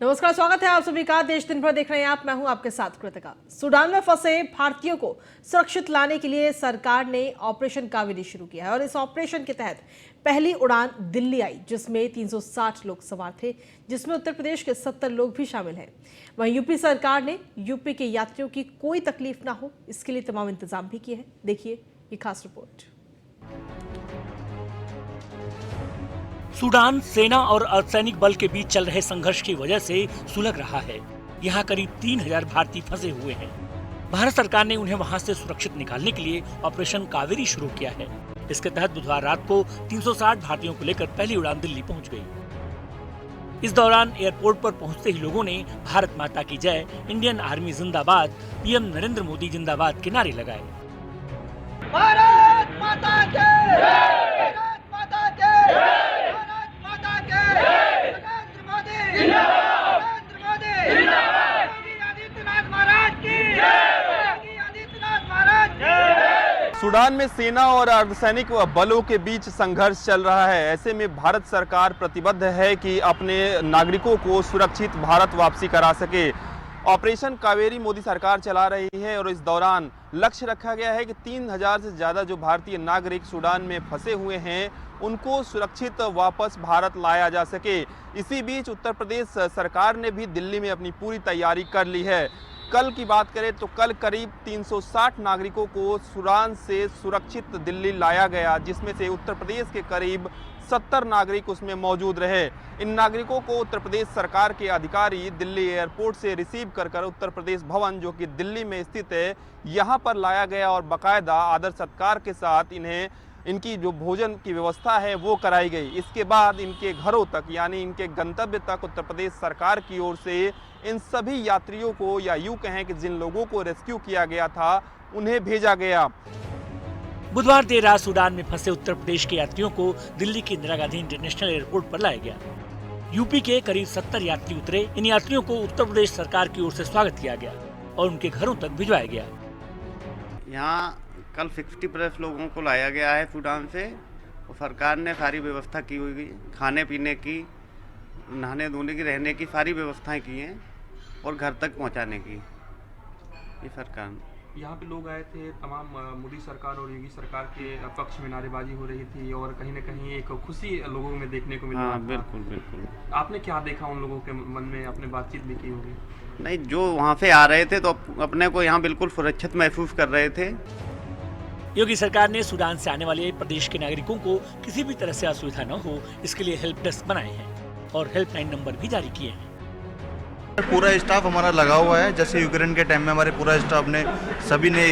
नमस्कार, स्वागत है आप सभी का। देश दिन भर देख रहे हैं आप, मैं हूं आपके साथ कृतिका। सूडान में फंसे भारतीयों को सुरक्षित लाने के लिए सरकार ने ऑपरेशन कावेरी शुरू किया है और इस ऑपरेशन के तहत पहली उड़ान दिल्ली आई, जिसमें 360 लोग सवार थे, जिसमें उत्तर प्रदेश के 70 लोग भी शामिल हैं। वहीं यूपी सरकार ने यूपी के यात्रियों की कोई तकलीफ ना हो, इसके लिए तमाम इंतजाम भी किए हैं। देखिए ये खास रिपोर्ट। सूडान सेना और अर्धसैनिक बल के बीच चल रहे संघर्ष की वजह से सुलग रहा है। यहाँ करीब 3000 भारतीय फंसे हुए हैं। भारत सरकार ने उन्हें वहाँ से सुरक्षित निकालने के लिए ऑपरेशन कावेरी शुरू किया है। इसके तहत बुधवार रात को 360 भारतीयों को लेकर पहली उड़ान दिल्ली पहुँच गई। इस दौरान एयरपोर्ट पर पहुँचते ही लोगों ने भारत माता की जय, इंडियन आर्मी जिंदाबाद, पीएम नरेंद्र मोदी जिंदाबाद के नारे लगाए। भारत माता के जय, भारत माता के जय, भारत माता के जय, नरेंद्र मोदी जिंदाबाद, नरेंद्र मोदी जिंदाबाद, योगी आदित्यनाथ महाराज की जय, योगी आदित्यनाथ महाराज की जय। सूडान में सेना और अर्धसैनिक बलों के बीच संघर्ष चल रहा है। ऐसे में भारत सरकार प्रतिबद्ध है कि अपने नागरिकों को सुरक्षित भारत वापसी करा सके। ऑपरेशन कावेरी मोदी सरकार चला रही है और इस दौरान लक्ष्य रखा गया है कि 3000 से ज़्यादा जो भारतीय नागरिक सूडान में फंसे हुए हैं उनको सुरक्षित वापस भारत लाया जा सके। इसी बीच उत्तर प्रदेश सरकार ने भी दिल्ली में अपनी पूरी तैयारी कर ली है। कल की बात करें तो कल करीब 360 नागरिकों को सूडान से सुरक्षित दिल्ली लाया गया, जिसमें से उत्तर प्रदेश के करीब 70 नागरिक उसमें मौजूद रहे। इन नागरिकों को उत्तर प्रदेश सरकार के अधिकारी दिल्ली एयरपोर्ट से रिसीव कर उत्तर प्रदेश भवन, जो कि दिल्ली में स्थित है, यहाँ पर लाया गया और बाकायदा आदर सत्कार के साथ इनकी जो भोजन की व्यवस्था है वो कराई गई। इसके बाद इनके घरों तक, यानी इनके गंतव्य तक उत्तर प्रदेश सरकार की ओर से इन सभी यात्रियों को, या यूँ कहें कि जिन लोगों को रेस्क्यू किया गया था, उन्हें भेजा गया। बुधवार देर रात सूडान में फंसे उत्तर प्रदेश के यात्रियों को दिल्ली के इंदिरा गांधी इंटरनेशनल एयरपोर्ट पर लाया गया। यूपी के करीब 70 यात्री उतरे। इन यात्रियों को उत्तर प्रदेश सरकार की ओर से स्वागत किया गया और उनके घरों तक भिजवाया गया। यहाँ कल 60+ लोगों को लाया गया है सूडान से और सरकार ने सारी व्यवस्था की हुई, खाने पीने की, नहाने धोने की, रहने की सारी व्यवस्थाएं की हैं और घर तक पहुँचाने की। ये सरकार यहाँ पे लोग आए थे, तमाम मोदी सरकार और योगी सरकार के पक्ष में नारेबाजी हो रही थी और कहीं न कहीं एक खुशी लोगों में देखने को मिल रहा था। बिल्कुल बिल्कुल। आपने क्या देखा उन लोगों के मन में? आपने बातचीत भी की होगी। नहीं, जो वहाँ से आ रहे थे तो अपने को यहाँ बिल्कुल सुरक्षित महसूस कर रहे थे। योगी सरकार ने सूडान से आने वाले प्रदेश के नागरिकों को किसी भी तरह से असुविधा न हो, इसके लिए हेल्प डेस्क बनाए हैं और हेल्पलाइन नंबर भी जारी किए हैं। पूरा स्टाफ हमारा लगा हुआ है। जैसे यूक्रेन के टाइम में हमारे पूरा स्टाफ ने सभी ने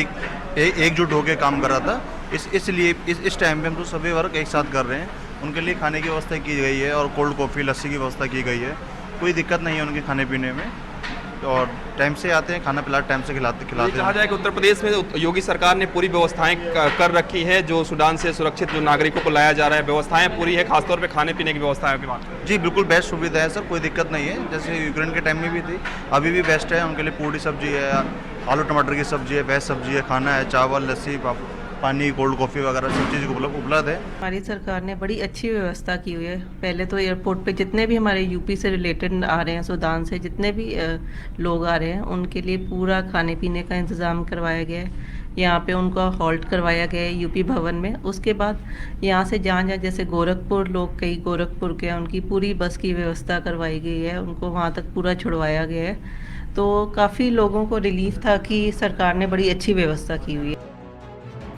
एकजुट होकर काम करा था। इसलिए इस टाइम पे हम तो सभी वर्क एक साथ कर रहे हैं। उनके लिए खाने की व्यवस्था की गई है और कोल्ड कॉफ़ी, लस्सी की व्यवस्था की गई है। कोई दिक्कत नहीं है उनके खाने पीने में और टाइम से आते हैं, खाना पिला टाइम से खिलाते कहा जाए कि उत्तर प्रदेश में योगी सरकार ने पूरी व्यवस्थाएं कर रखी है। जो सूडान से सुरक्षित जो नागरिकों को लाया जा रहा है, व्यवस्थाएं पूरी है, खासतौर पे खाने पीने की व्यवस्थाओं की बात करें। जी बिल्कुल बेस्ट सुविधा है सर, कोई दिक्कत नहीं है। जैसे यूक्रेन के टाइम में भी थी, अभी भी बेस्ट है। उनके लिए पूरी सब्जी है, आलू टमाटर की सब्जी है, वेज सब्जी है, खाना है, चावल, लस्सी, पानी, कोल्ड कॉफ़ी वगैरह सब चीज़ उपलब्ध है। हमारी सरकार ने बड़ी अच्छी व्यवस्था की हुई है। पहले तो एयरपोर्ट पे जितने भी हमारे यूपी से रिलेटेड आ रहे हैं, सूडान से जितने भी लोग आ रहे हैं, उनके लिए पूरा खाने पीने का इंतज़ाम करवाया गया है। यहाँ पे उनका हॉल्ट करवाया गया है यूपी भवन में। उसके बाद यहाँ से जहाँ जैसे गोरखपुर, लोग कई गोरखपुर के हैं, उनकी पूरी बस की व्यवस्था करवाई गई है, उनको वहाँ तक पूरा छुड़वाया गया है। तो काफ़ी लोगों को रिलीफ था कि सरकार ने बड़ी अच्छी व्यवस्था की हुई है।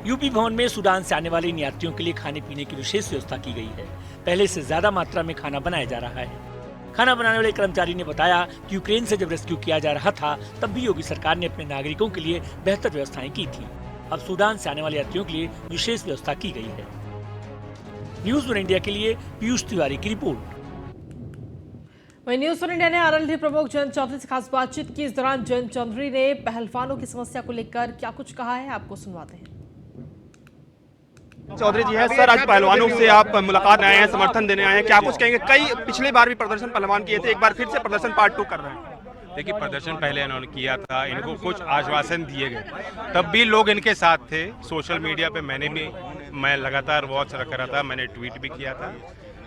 यूपी भवन में सूडान से आने वाले इन यात्रियों के लिए खाने पीने की विशेष व्यवस्था की गई है। पहले से ज्यादा मात्रा में खाना बनाया जा रहा है। खाना बनाने वाले कर्मचारी ने बताया कि यूक्रेन से जब रेस्क्यू किया जा रहा था, तब भी योगी सरकार ने अपने नागरिकों के लिए बेहतर व्यवस्थाएं की थी। अब सूडान से आने वाले यात्रियों के लिए विशेष व्यवस्था की गई है। न्यूज़ वन इंडिया के लिए पीयूष तिवारी की रिपोर्ट। वहीं न्यूज़ वन इंडिया ने आरएलडी प्रमुख जयंत चौधरी से खास बातचीत की। इस दौरान जयंत चौधरी ने पहलवानों की समस्या को लेकर क्या कुछ कहा है, आपको सुनवाते हैं। चौधरी जी है सर, आज पहलवानों से आप मुलाकात आए हैं, समर्थन देने आए हैं, क्या कुछ कहेंगे? कई पिछली बार भी प्रदर्शन पहलवान किए थे, एक बार फिर से प्रदर्शन पार्ट 2 कर रहे हैं। देखिए, प्रदर्शन पहले इन्होंने किया था, इनको कुछ आश्वासन दिए गए, तब भी लोग इनके साथ थे। सोशल मीडिया पे मैं लगातार वॉच रख रहा था, मैंने ट्वीट भी किया था।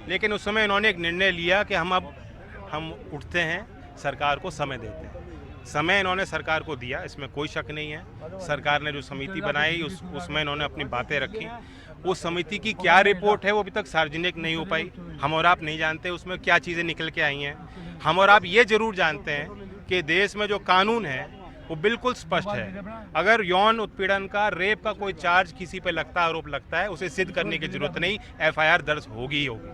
लेकिन उस समय इन्होंने एक निर्णय लिया कि हम उठते हैं, सरकार को समय देते हैं। समय इन्होंने सरकार को दिया, इसमें कोई शक नहीं है। सरकार ने जो समिति बनाई उसमें इन्होंने अपनी बातें रखी। उस समिति की क्या रिपोर्ट है वो अभी तक सार्वजनिक नहीं हो पाई। हम और आप नहीं जानते उसमें क्या चीज़ें निकल के आई हैं। हम और आप ये जरूर जानते हैं कि देश में जो कानून है वो बिल्कुल स्पष्ट है। अगर यौन उत्पीड़न का, रेप का कोई चार्ज किसी पे लगता, आरोप लगता है, उसे सिद्ध करने की जरूरत नहीं, एफआईआर दर्ज होगी ही होगी।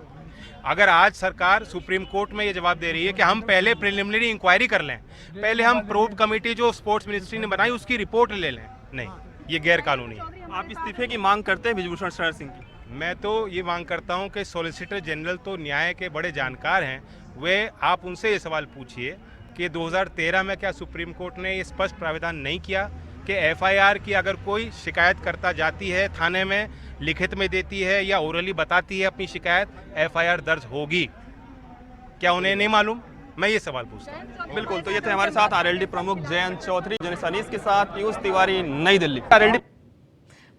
अगर आज सरकार सुप्रीम कोर्ट में ये जवाब दे रही है कि हम पहले प्रिलिमिनरी इंक्वायरी कर लें, पहले हम प्रोब कमेटी जो स्पोर्ट्स मिनिस्ट्री ने बनाई उसकी रिपोर्ट ले लें, नहीं, ये गैर कानूनी है। आप इस्तीफे की मांग करते हैं ब्रिजभूषण शरण सिंह की? मैं तो ये मांग करता हूं कि सॉलिसिटर जनरल तो न्याय के बड़े जानकार हैं, वे आप उनसे ये सवाल पूछिए कि 2013 में क्या सुप्रीम कोर्ट ने ये स्पष्ट प्राविधान नहीं किया कि एफआईआर की अगर कोई शिकायत करता जाती है थाने में, लिखित में देती है या ओरली बताती है अपनी शिकायत, एफआईआर दर्ज होगी। क्या उन्हें नहीं मालूम? मैं ये सवाल पूछता हूँ। बिल्कुल, तो ये थे हमारे साथ आरएलडी प्रमुख जयंत चौधरी। जर्नलिस्ट अनीस के साथ पीयूष तिवारी, नई दिल्ली। आरएलडी।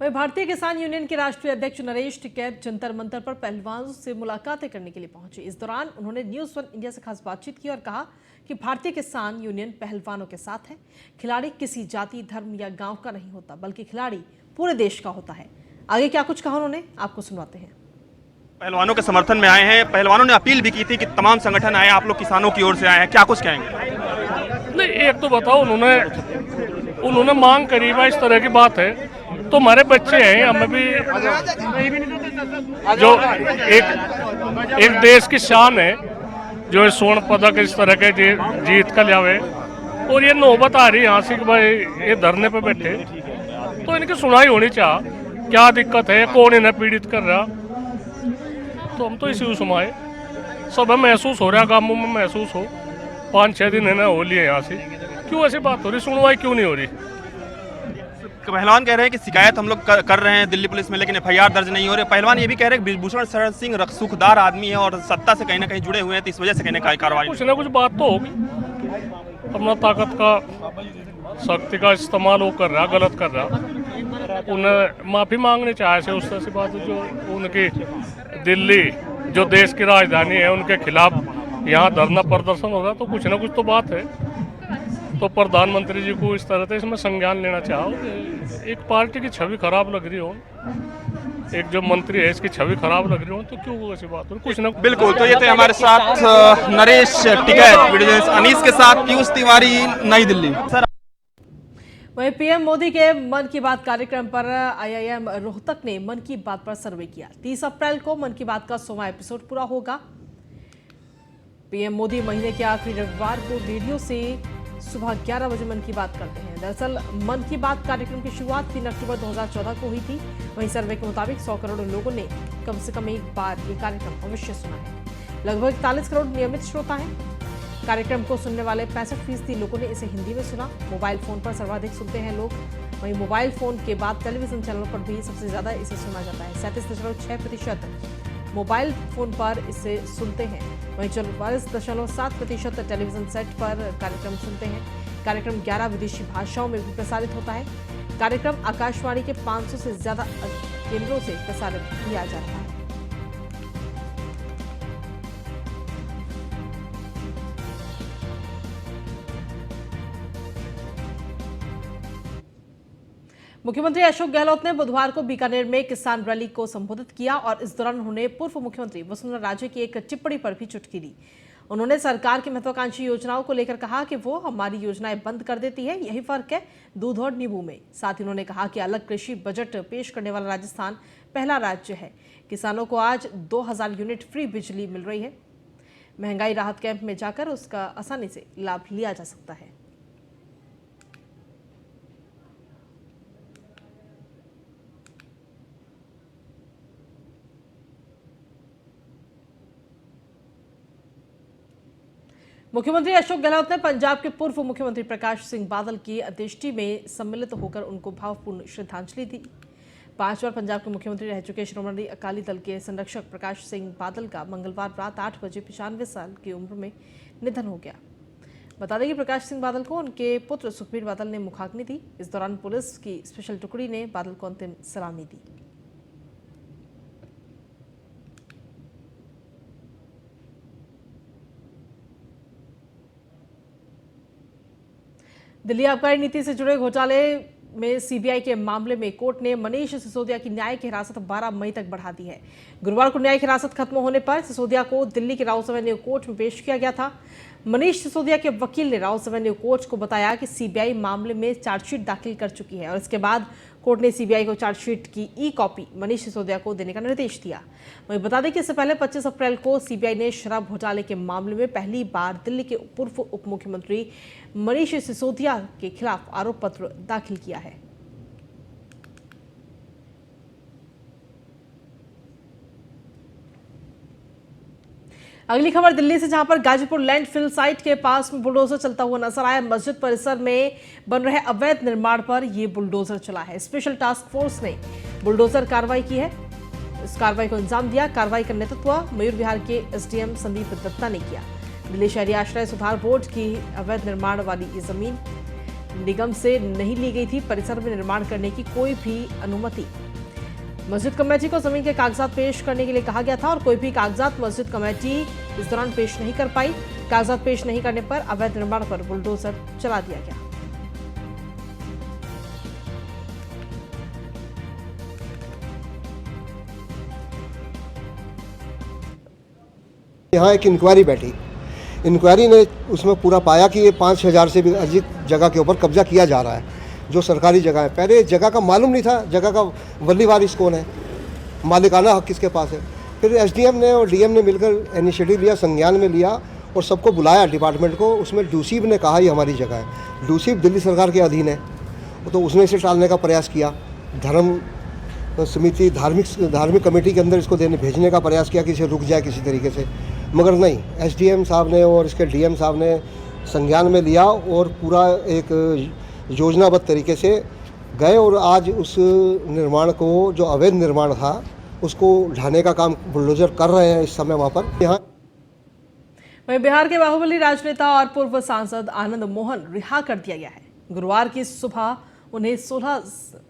वहीं भारतीय किसान यूनियन के राष्ट्रीय अध्यक्ष नरेश टिकैत जंतर मंतर पर पहलवानों से मुलाकातें करने के लिए पहुंचे। इस दौरान उन्होंने न्यूज़ 1 इंडिया से खास बातचीत की और कहा कि भारतीय किसान यूनियन पहलवानों के साथ है। खिलाड़ी किसी जाति, धर्म या गांव का नहीं होता, बल्कि खिलाड़ी पूरे देश का होता है। आगे क्या कुछ कहा उन्होंने, आपको सुनवाते हैं। पहलवानों के समर्थन में आए हैं, पहलवानों ने अपील भी की थी कि तमाम संगठन आए, आप लोग किसानों की ओर से आए हैं, क्या कुछ कहेंगे? नहीं, एक तो बताओ, उन्होंने मांग करी है, इस तरह की बात है तो हमारे बच्चे हैं, हमें भी जो एक देश की शान है, जो स्वर्ण पदक इस तरह के जीत कर लावे, और ये नौबत आ रही यहाँ से कि भाई ये धरने पे बैठे, तो इनकी सुनाई होनी चाहिए। क्या दिक्कत है, कौन इन्हें पीड़ित कर रहा, तो हम तो इसी सुनाए। सब महसूस हो रहा, गांवों में महसूस हो, 5-6 दिन इन्हें हो लिए यहाँ से, क्यों ऐसी बात हो रही, सुनवाई क्यों नहीं हो रही? पहलवान कह रहे हैं कि शिकायत हम लोग कर रहे हैं दिल्ली पुलिस में, लेकिन एफआईआर दर्ज नहीं हो रही। पहलवान ये भी कह रहे हैं कि ब्रिजभूषण शरण सिंह सुखदार आदमी है और सत्ता से कहीं ना कहीं जुड़े हुए हैं, तो इस वजह से कहीं ना कहीं कार्रवाई कुछ ना कुछ बात तो होगी। अपना ताकत का, शक्ति का इस्तेमाल वो कर रहा, गलत कर रहा, उन्हें माफी मांगनी चाहिए से उस तरह से बात जो उनकी दिल्ली जो देश की राजधानी है उनके खिलाफ यहाँ धरना प्रदर्शन हो रहा, तो कुछ ना कुछ तो बात है। तो प्रधानमंत्री जी को इस तरह से इसमें संज्ञान लेना चाहो। एक पार्टी की छवि खराब लग रही हो, एक जो मंत्री है इसकी छवि खराब लग रही हो, तो क्यों ऐसी बात हो, कुछ ना। बिल्कुल, तो ये थे हमारे साथ नरेश टिकैत, अनीस के साथ पीयूष तिवारी, नई दिल्ली। वहीं पीएम मोदी के मन की बात कार्यक्रम पर आईआईएम रोहतक ने मन की बात पर सर्वे किया। 30 अप्रैल को मन की बात का 100वां एपिसोड पूरा होगा। पीएम मोदी महीने के आखिरी रविवार को रेडियो से सुबह 11 बजे मन की बात करते हैं। दरअसल मन की बात कार्यक्रम की शुरुआत 3 अक्टूबर 2014 को हुई थी। वहीं सर्वे के मुताबिक 100 करोड़ लोगों ने कम से कम एक बार ये कार्यक्रम अवश्य सुना है। लगभग 41 करोड़ नियमित श्रोता हैं। कार्यक्रम को सुनने वाले 65% लोगों ने इसे हिंदी में सुना। मोबाइल फोन पर सर्वाधिक सुनते हैं लोग। वहीं मोबाइल फोन के बाद टेलीविजन चैनलों पर भी सबसे ज्यादा इसे सुना जाता है। 37.6% मोबाइल फोन पर इसे सुनते हैं। वहीं 44.7% टेलीविजन सेट पर कार्यक्रम सुनते हैं। कार्यक्रम 11 विदेशी भाषाओं में भी प्रसारित होता है। कार्यक्रम आकाशवाणी के 500 से ज्यादा केंद्रों से प्रसारित किया जा रहा है। मुख्यमंत्री अशोक गहलोत ने बुधवार को बीकानेर में किसान रैली को संबोधित किया और इस दौरान उन्होंने पूर्व मुख्यमंत्री वसुंधरा राजे की एक टिप्पणी पर भी चुटकी दी। उन्होंने सरकार की महत्वाकांक्षी योजनाओं को लेकर कहा कि वो हमारी योजनाएं बंद कर देती है, यही फर्क है दूध और नींबू में। साथ ही उन्होंने कहा कि अलग कृषि बजट पेश करने वाला राजस्थान पहला राज्य है। किसानों को आज 2000 यूनिट फ्री बिजली मिल रही है। महंगाई राहत कैंप में जाकर उसका आसानी से लाभ लिया जा सकता है। मुख्यमंत्री अशोक गहलोत ने पंजाब के पूर्व मुख्यमंत्री प्रकाश सिंह बादल की अंत्येष्टि में सम्मिलित होकर उनको भावपूर्ण श्रद्धांजलि दी। 5 बार पंजाब के मुख्यमंत्री रह चुके शिरोमणि अकाली दल के संरक्षक प्रकाश सिंह बादल का मंगलवार रात 8 बजे 95 साल की उम्र में निधन हो गया। बता दें कि प्रकाश सिंह बादल को उनके पुत्र सुखबीर बादल ने मुखाग्नि दी। इस दौरान पुलिस की स्पेशल टुकड़ी ने बादल को अंतिम सलामी दी। दिल्ली आबकारी नीति से जुड़े घोटाले में सीबीआई के मामले में कोर्ट ने मनीष सिसोदिया की न्यायिक हिरासत 12 मई तक बढ़ा दी है। गुरुवार को न्यायिक हिरासत खत्म होने पर सिसोदिया को दिल्ली के राउस एवेन्यू कोर्ट में पेश किया गया था। मनीष सिसोदिया के वकील ने राउस एवेन्यू कोर्ट को बताया कि सीबीआई मामले में चार्जशीट दाखिल कर चुकी है और इसके बाद कोर्ट ने सीबीआई को चार्जशीट की ई कॉपी मनीष सिसोदिया को देने का निर्देश दिया। वहीं बता दें कि इससे पहले 25 अप्रैल को सीबीआई ने शराब घोटाले के मामले में पहली बार दिल्ली के पूर्व उप मुख्यमंत्री मनीष सिसोदिया के खिलाफ आरोप पत्र दाखिल किया है। अगली खबर दिल्ली से, जहां पर गाजीपुर लैंडफिल साइट के पास में बुलडोजर चलता हुआ नजर आया। मस्जिद परिसर में बन रहे अवैध निर्माण पर यह बुलडोजर चला है। स्पेशल टास्क फोर्स ने बुलडोजर कार्रवाई की है, इस कार्रवाई को अंजाम दिया। कार्रवाई का नेतृत्व मयूर विहार के एसडीएम संदीप दत्ता ने किया। दिल्ली शहरी आश्रय सुधार बोर्ड की अवैध निर्माण वाली ये जमीन निगम से नहीं ली गई थी। परिसर में निर्माण करने की कोई भी अनुमति मस्जिद कमेटी को जमीन के कागजात पेश करने के लिए कहा गया था और कोई भी कागजात मस्जिद कमेटी इस दौरान पेश नहीं कर पाई। कागजात पेश नहीं करने पर अवैध निर्माण पर बुलडोजर चला दिया गया। यहाँ एक इंक्वायरी बैठी। इंक्वायरी ने उसमें पूरा पाया कि ये 5000 से भी अधिक जगह के ऊपर कब्जा किया जा रहा है, जो सरकारी जगह है। पहले जगह का मालूम नहीं था, जगह का वली वारिस कौन है, मालिकाना हक किसके पास है। फिर एसडीएम ने और डीएम ने मिलकर इनिशिएटिव लिया, संज्ञान में लिया और सबको बुलाया डिपार्टमेंट को। उसमें डूसीब ने कहा ये हमारी जगह है। डूसीब दिल्ली सरकार के अधीन है, तो उसने इसे टालने का प्रयास किया। धर्म समिति धार्मिक कमेटी के अंदर इसको भेजने का प्रयास किया कि इसे रुक जाए किसी तरीके से, मगर नहीं। एसडीएम साहब ने और इसके डीएम साहब ने संज्ञान में लिया और पूरा एक योजनाबद्ध तरीके से गए और आज उस निर्माण को, जो अवैध निर्माण था, उसको ढाने का काम बुलडोजर कर रहे हैं इस समय वहाँ पर। यहाँ वहीं बिहार के बाहुबली राजनेता और पूर्व सांसद आनंद मोहन रिहा कर दिया गया है। गुरुवार की सुबह उन्हें 16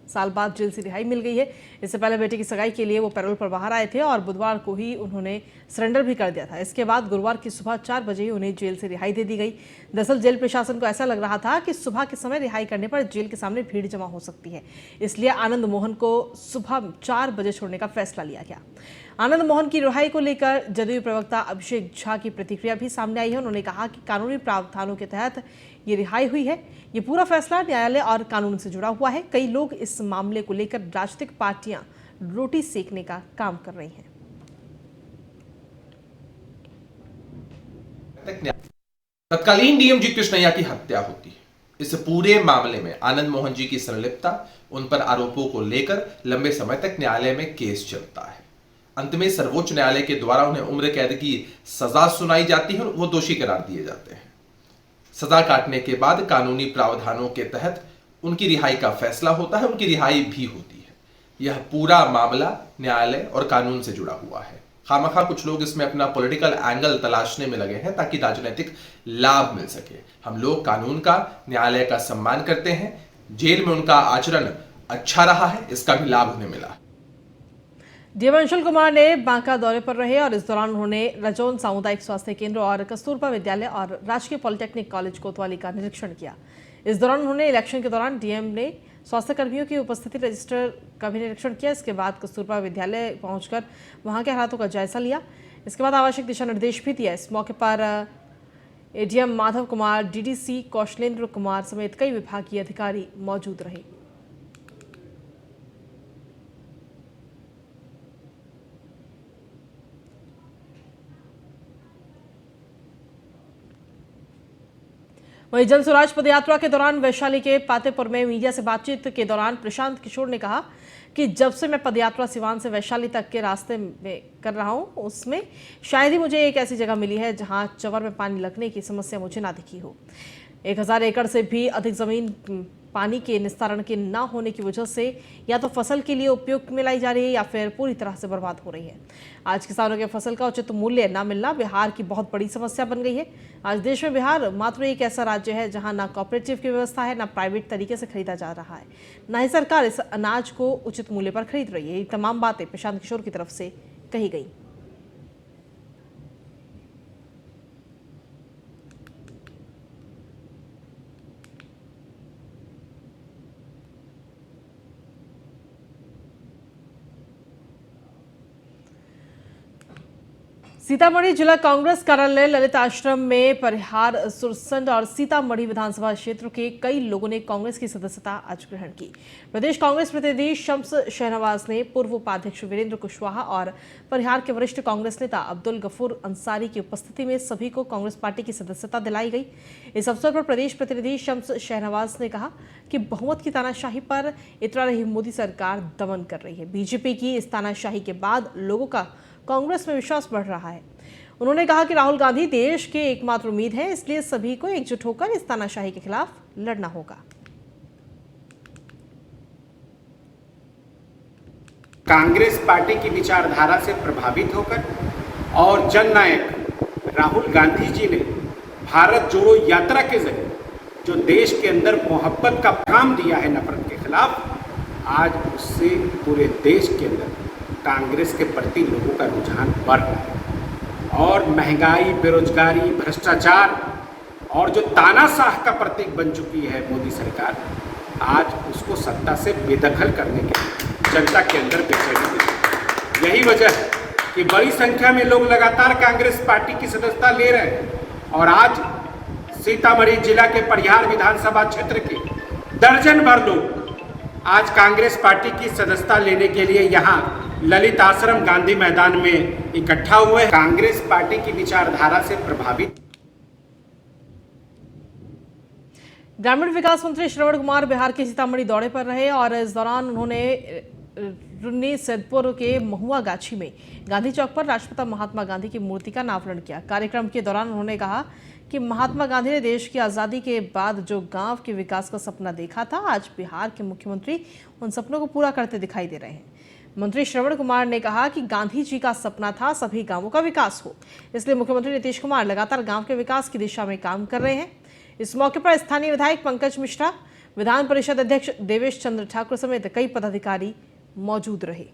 साल बाद जेल से रिहाई मिल गई है। इससे पहले बेटे की सगाई के लिए वो पैरोल पर बाहर आए थे और बुधवार को ही उन्होंने सरेंडर भी कर दिया था। इसके बाद गुरुवार की सुबह 4 बजे ही उन्हें जेल से रिहाई दे दी गई। दरअसल जेल प्रशासन को ऐसा लग रहा था कि सुबह के समय रिहाई करने पर जेल के सामने भीड़ जमा हो सकती है, इसलिए आनंद मोहन को सुबह 4 बजे छोड़ने का फैसला लिया गया। आनंद मोहन की रिहाई को लेकर जदयू प्रवक्ता अभिषेक झा की प्रतिक्रिया भी सामने आई है। उन्होंने कहा कि कानूनी प्रावधानों के तहत ये रिहाई हुई है। ये पूरा फैसला न्यायालय और कानून से जुड़ा हुआ है। कई लोग इस मामले को लेकर राजनीतिक पार्टियां रोटी सेकने का काम कर रही हैं। तत्कालीन डीएम जी कृष्णैया की हत्या होती है। इस पूरे मामले में आनंद मोहन जी की संलिप्तता, उन पर आरोपों को लेकर लंबे समय तक न्यायालय में केस चलता है। अंत में सर्वोच्च न्यायालय के द्वारा उन्हें उम्र कैद की सजा सुनाई जाती है और वो दोषी करार दिए जाते हैं। सजा काटने के बाद कानूनी प्रावधानों के तहत उनकी रिहाई का फैसला होता है, उनकी रिहाई भी होती है। यह पूरा मामला न्यायालय और कानून से जुड़ा हुआ है। खामखा कुछ लोग इसमें अपना पॉलिटिकल एंगल तलाशने में लगे हैं ताकि राजनीतिक लाभ मिल सके। हम लोग कानून का, न्यायालय का सम्मान करते हैं। जेल में उनका आचरण अच्छा रहा है, इसका भी लाभ उन्हें मिला। डीएम अंशुल कुमार ने बांका दौरे पर रहे और इस दौरान उन्होंने रजौन सामुदायिक स्वास्थ्य केंद्र और कस्तूरबा विद्यालय और राजकीय पॉलिटेक्निक कॉलेज कोतवाली का निरीक्षण किया। इस दौरान उन्होंने इलेक्शन के दौरान डीएम ने स्वास्थ्य कर्मियों की उपस्थिति रजिस्टर का भी निरीक्षण किया। इसके बाद कस्तूरबा विद्यालय पहुंचकर वहां के हालातों का जायजा लिया। इसके बाद आवश्यक दिशा निर्देश भी दिया। इस मौके पर एडीएम माधव कुमार, डीडीसी कौशलेंद्र कुमार समेत कई विभागीय अधिकारी मौजूद रहे। वहीं जन स्वराज पदयात्रा के दौरान वैशाली के पातेपुर में मीडिया से बातचीत के दौरान प्रशांत किशोर ने कहा कि जब से मैं पदयात्रा सिवान से वैशाली तक के रास्ते में कर रहा हूं, उसमें शायद ही मुझे एक ऐसी जगह मिली है जहां चंवर में पानी लगने की समस्या मुझे ना दिखी हो। 1000 एकड़ से भी अधिक जमीन पानी के निस्तारण के ना होने की वजह से या तो फसल के लिए उपयोग में लाई जा रही है या फिर पूरी तरह से बर्बाद हो रही है। आज किसानों के फसल का उचित मूल्य ना मिलना बिहार की बहुत बड़ी समस्या बन गई है। आज देश में बिहार मात्र एक ऐसा राज्य है जहां ना कोऑपरेटिव की व्यवस्था है, ना प्राइवेट तरीके से खरीदा जा रहा है, ना ही सरकार इस अनाज को उचित मूल्य पर खरीद रही है। ये तमाम बातें प्रशांत किशोर की तरफ से कही गई। सीतामढ़ी जिला कांग्रेस कार्यालय ललित आश्रम में परिहार, सुरसंड और सीतामढ़ी विधानसभा क्षेत्र के कई लोगों ने कांग्रेस की सदस्यता आज ग्रहण की। प्रदेश कांग्रेस प्रतिनिधि शम्स शहनवाज ने पूर्व उपाध्यक्ष वीरेंद्र कुशवाहा और परिहार के वरिष्ठ कांग्रेस नेता अब्दुल गफूर अंसारी की उपस्थिति में सभी को कांग्रेस पार्टी की सदस्यता दिलाई गई। इस अवसर पर प्रदेश प्रतिनिधि शम्स शहनवाज ने कहा कि बहुमत की तानाशाही पर इतरा रही मोदी सरकार दमन कर रही है। बीजेपी की इस तानाशाही के बाद लोगों का कांग्रेस में विश्वास बढ़ रहा है। उन्होंने कहा कि राहुल गांधी देश के एकमात्र उम्मीद है, इसलिए सभी को एकजुट होकर इस तानाशाही के खिलाफ लड़ना होगा। कांग्रेस पार्टी की विचारधारा से प्रभावित होकर और जननायक राहुल गांधी जी ने भारत जोड़ो यात्रा के जरिए जो देश के अंदर मोहब्बत का काम दिया है नफरत के खिलाफ, आज उससे पूरे देश के अंदर कांग्रेस के प्रति लोगों का रुझान बढ़ रहा है और महंगाई, बेरोजगारी, भ्रष्टाचार और जो तानाशाह का प्रतीक बन चुकी है मोदी सरकार, आज उसको सत्ता से बेदखल करने के लिए जनता के अंदर बेचैनी है। यही वजह है कि बड़ी संख्या में लोग लगातार कांग्रेस पार्टी की सदस्यता ले रहे हैं और आज सीतामढ़ी जिला के परिहार विधानसभा क्षेत्र के दर्जन भर लोग आज कांग्रेस पार्टी की सदस्यता लेने के लिए यहाँ ललित आश्रम गांधी मैदान में इकट्ठा हुए। कांग्रेस पार्टी की विचारधारा से प्रभावित। ग्रामीण विकास मंत्री श्रवण कुमार बिहार के सीतामढ़ी दौरे पर रहे और इस दौरान उन्होंने रुन्नी सैदपुर के महुआ गाछी में गांधी चौक पर राष्ट्रपिता महात्मा गांधी की मूर्ति का अनावरण किया। कार्यक्रम के दौरान उन्होंने कहा कि महात्मा गांधी ने देश की आज़ादी के बाद जो गांव के विकास का सपना देखा था, आज बिहार के मुख्यमंत्री उन सपनों को पूरा करते दिखाई दे रहे हैं। मंत्री श्रवण कुमार ने कहा कि गांधी जी का सपना था सभी गांवों का विकास हो, इसलिए मुख्यमंत्री नीतीश कुमार लगातार गांव के विकास की दिशा में काम कर रहे हैं। इस मौके पर स्थानीय विधायक पंकज मिश्रा, विधान परिषद अध्यक्ष देवेश चंद्र ठाकुर समेत कई पदाधिकारी मौजूद रहे।